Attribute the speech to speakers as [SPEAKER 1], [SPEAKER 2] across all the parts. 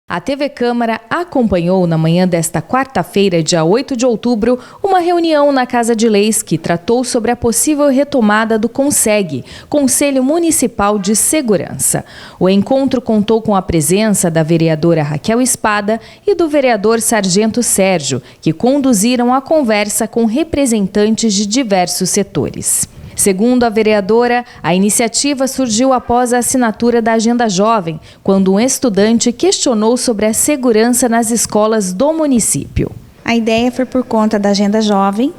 [SPEAKER 1] A TV Câmara acompanhou na manhã desta quarta-feira, dia 8 de outubro, uma reunião na Casa de Leis que tratou sobre a possível retomada do CONSEG, Conselho Municipal de Segurança. O encontro contou com a presença da vereadora Raquel Espada e do vereador Sargento Sérgio, que conduziram a conversa com representantes de diversos setores. Segundo a vereadora, a iniciativa surgiu após a assinatura da Agenda Jovem, quando um estudante questionou sobre a segurança nas escolas do município.
[SPEAKER 2] A ideia foi por conta da Agenda Jovem.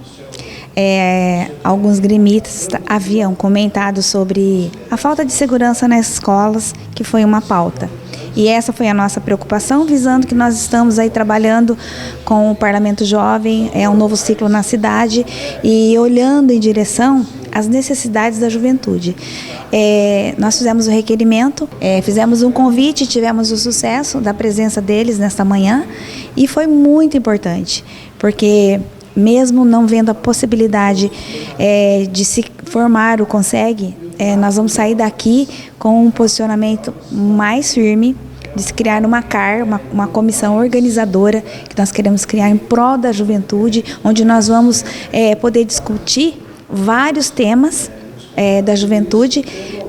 [SPEAKER 2] Alguns gremistas haviam comentado sobre a falta de segurança nas escolas, que foi uma pauta. E essa foi a nossa preocupação, visando que nós estamos aí trabalhando com o Parlamento Jovem, um novo ciclo na cidade e olhando em direção às necessidades da juventude. Nós fizemos o requerimento, fizemos um convite, tivemos o sucesso da presença deles nesta manhã e foi muito importante, porque mesmo não vendo a possibilidade de se formar o CONSEG, nós vamos sair daqui com um posicionamento mais firme de se criar uma comissão organizadora que nós queremos criar em prol da juventude, onde nós vamos poder discutir vários temas da juventude.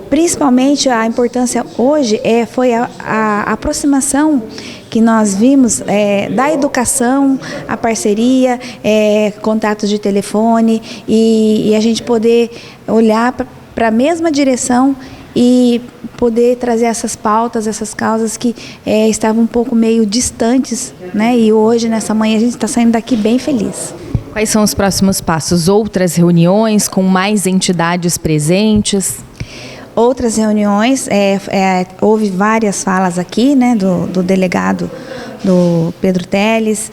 [SPEAKER 2] Principalmente a importância hoje foi a aproximação que nós vimos da educação, a parceria, contatos de telefone e a gente poder olhar para a mesma direção e poder trazer essas pautas, essas causas que estavam um pouco meio distantes, né? E hoje, nessa manhã, a gente está saindo daqui bem feliz.
[SPEAKER 1] Quais são os próximos passos? Outras reuniões com mais entidades presentes?
[SPEAKER 2] Outras reuniões, houve várias falas aqui, né, do delegado do Pedro Teles,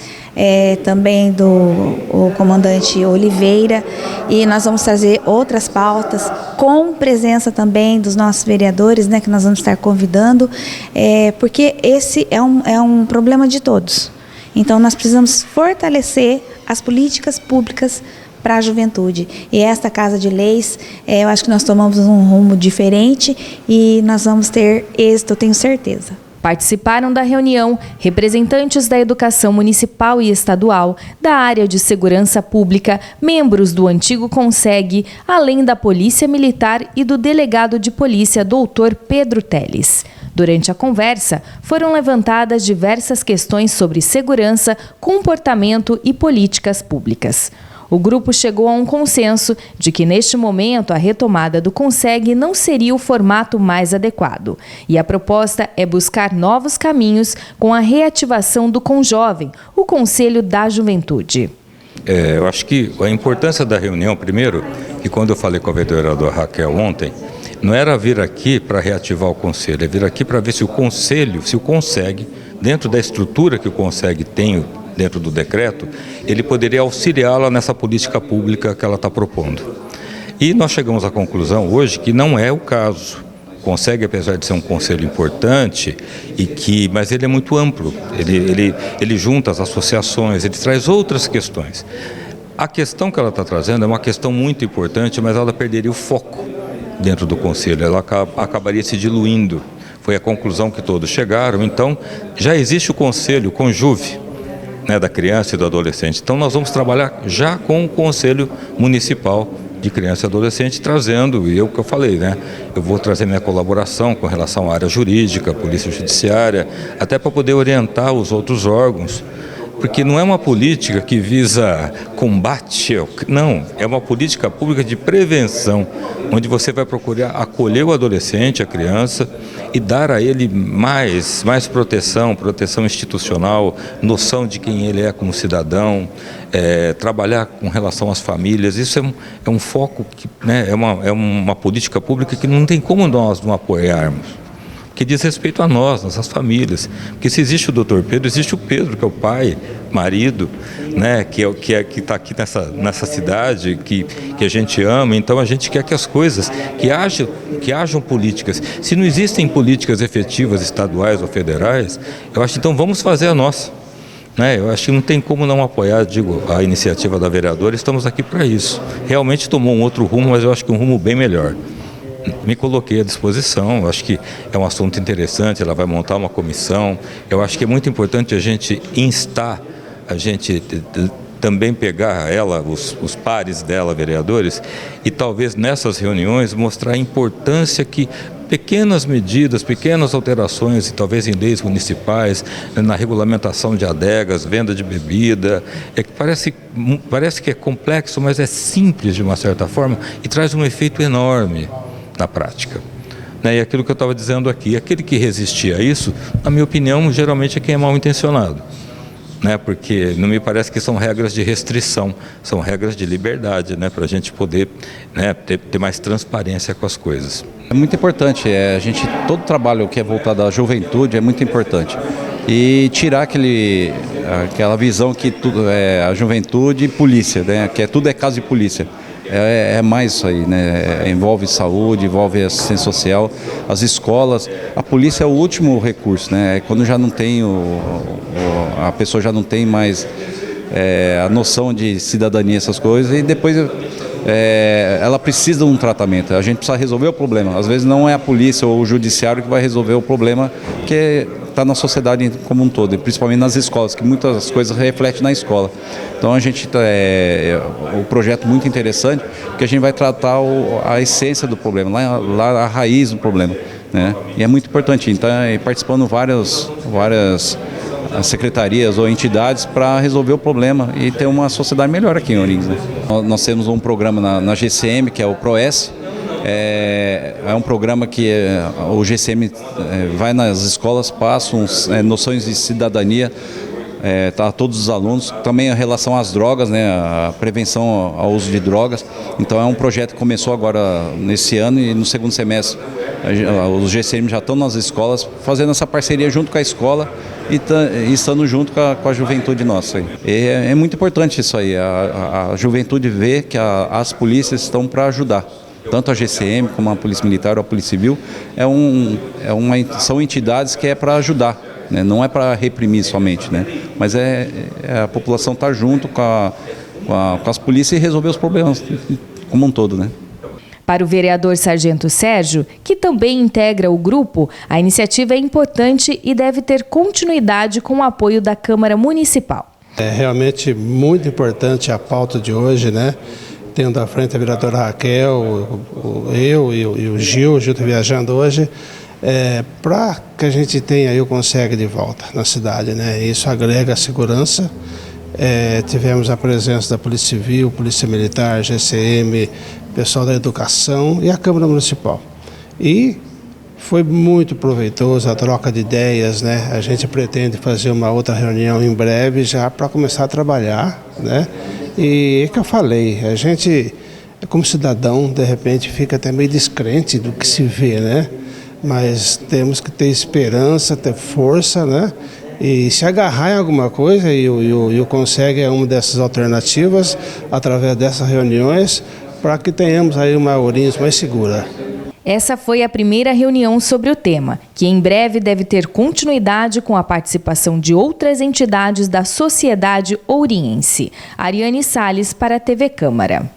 [SPEAKER 2] também do comandante Oliveira, e nós vamos trazer outras pautas com presença também dos nossos vereadores, né, que nós vamos estar convidando, porque esse é um problema de todos. Então nós precisamos fortalecer as políticas públicas para a juventude. E esta Casa de Leis, eu acho que nós tomamos um rumo diferente e nós vamos ter êxito, eu tenho certeza.
[SPEAKER 1] Participaram da reunião representantes da educação municipal e estadual, da área de segurança pública, membros do antigo CONSEG, além da Polícia Militar e do delegado de polícia, Dr. Pedro Teles. Durante a conversa, foram levantadas diversas questões sobre segurança, comportamento e políticas públicas. O grupo chegou a um consenso de que, neste momento, a retomada do CONSEG não seria o formato mais adequado. E a proposta é buscar novos caminhos com a reativação do CONJovem, o Conselho da Juventude.
[SPEAKER 3] Eu acho que a importância da reunião, primeiro, que quando eu falei com a vereadora Raquel ontem, não era vir aqui para reativar o Conselho, é vir aqui para ver se o Conselho, se o CONSEG, dentro da estrutura que o CONSEG tem, dentro do decreto, ele poderia auxiliá-la nessa política pública que ela está propondo. E nós chegamos à conclusão hoje que não é o caso. O CONSEG, apesar de ser um conselho importante, mas ele é muito amplo, ele junta as associações, ele traz outras questões. A questão que ela está trazendo é uma questão muito importante, mas ela perderia o foco dentro do conselho, ela acabaria se diluindo. Foi a conclusão que todos chegaram. Então, já existe o conselho CONJuve, né, da criança e do adolescente. Então nós vamos trabalhar já com o Conselho Municipal de Criança e Adolescente, trazendo, e o que eu falei, né, eu vou trazer minha colaboração com relação à área jurídica, Polícia Judiciária, até para poder orientar os outros órgãos, porque não é uma política que visa combate, não, é uma política pública de prevenção, onde você vai procurar acolher o adolescente, a criança, e dar a ele mais proteção institucional, noção de quem ele é como cidadão, trabalhar com relação às famílias. Isso é um foco, né, é uma política pública que não tem como nós não apoiarmos, que diz respeito a nós, nossas famílias. Porque se existe o Dr. Pedro, existe o Pedro, que é o pai, marido, né, que está aqui nessa cidade, que a gente ama. Então a gente quer que as coisas, que hajam políticas. Se não existem políticas efetivas estaduais ou federais, eu acho que então vamos fazer a nossa. Né? Eu acho que não tem como não apoiar, a iniciativa da vereadora, estamos aqui para isso. Realmente tomou um outro rumo, mas eu acho que um rumo bem melhor. me coloquei à disposição. Eu acho que é um assunto interessante, ela vai montar uma comissão. Eu acho que é muito importante a gente instar, a gente também pegar ela, os pares dela, vereadores, e talvez nessas reuniões mostrar a importância que pequenas medidas, pequenas alterações, e talvez em leis municipais, na regulamentação de adegas, venda de bebida, que parece que é complexo, mas é simples de uma certa forma e traz um efeito enorme na prática. E aquilo que eu estava dizendo aqui, aquele que resistir a isso, na minha opinião, geralmente é quem é mal intencionado. Porque não me parece que são regras de restrição, são regras de liberdade, para a gente poder ter mais transparência com as coisas.
[SPEAKER 4] É muito importante, todo trabalho que é voltado à juventude é muito importante. E tirar aquela visão que tudo é a juventude e polícia, que tudo é caso de polícia. É mais isso aí, envolve saúde, envolve assistência social, as escolas. A polícia é o último recurso, quando já não tem a pessoa já não tem mais a noção de cidadania, essas coisas, e depois ela precisa de um tratamento. A gente precisa resolver o problema. Às vezes não é a polícia ou o judiciário que vai resolver o problema que está na sociedade como um todo, e principalmente nas escolas, que muitas coisas refletem na escola. Então a gente o projeto muito interessante, porque a gente vai tratar a essência do problema, lá a raiz do problema, E é muito importante. Então, participando várias secretarias ou entidades para resolver o problema e ter uma sociedade melhor aqui em Ourinhos. Nós temos um programa na GCM, que é o PROES. É um programa que o GCM vai nas escolas, passa noções de cidadania a todos os alunos, também em relação às drogas, a prevenção ao uso de drogas. Então é um projeto que começou agora nesse ano, e no segundo semestre os GCM já estão nas escolas fazendo essa parceria junto com a escola e estando junto com a juventude nossa. É muito importante isso aí, a juventude vê que as polícias estão para ajudar. Tanto a GCM como a Polícia Militar ou a Polícia Civil são entidades que é para ajudar, não é para reprimir somente, mas a população está junto com as polícias e resolver os problemas como um todo.
[SPEAKER 1] Para o vereador Sargento Sérgio, que também integra o grupo, a iniciativa é importante e deve ter continuidade com o apoio da Câmara Municipal.
[SPEAKER 5] É realmente muito importante a pauta de hoje, Tendo à frente a vereadora Raquel, eu e o Gil está viajando hoje, para que a gente tenha aí o Conseg de volta na cidade, Isso agrega segurança. Tivemos a presença da Polícia Civil, Polícia Militar, GCM, pessoal da Educação e a Câmara Municipal. E foi muito proveitoso a troca de ideias, A gente pretende fazer uma outra reunião em breve já para começar a trabalhar, E é que eu falei, a gente, como cidadão, de repente fica até meio descrente do que se vê, Mas temos que ter esperança, ter força, E se agarrar em alguma coisa, e o Conseg é uma dessas alternativas, através dessas reuniões, para que tenhamos aí uma Ourinhos mais segura.
[SPEAKER 1] Essa foi a primeira reunião sobre o tema, que em breve deve ter continuidade com a participação de outras entidades da sociedade ouriense. Ariane Salles para a TV Câmara.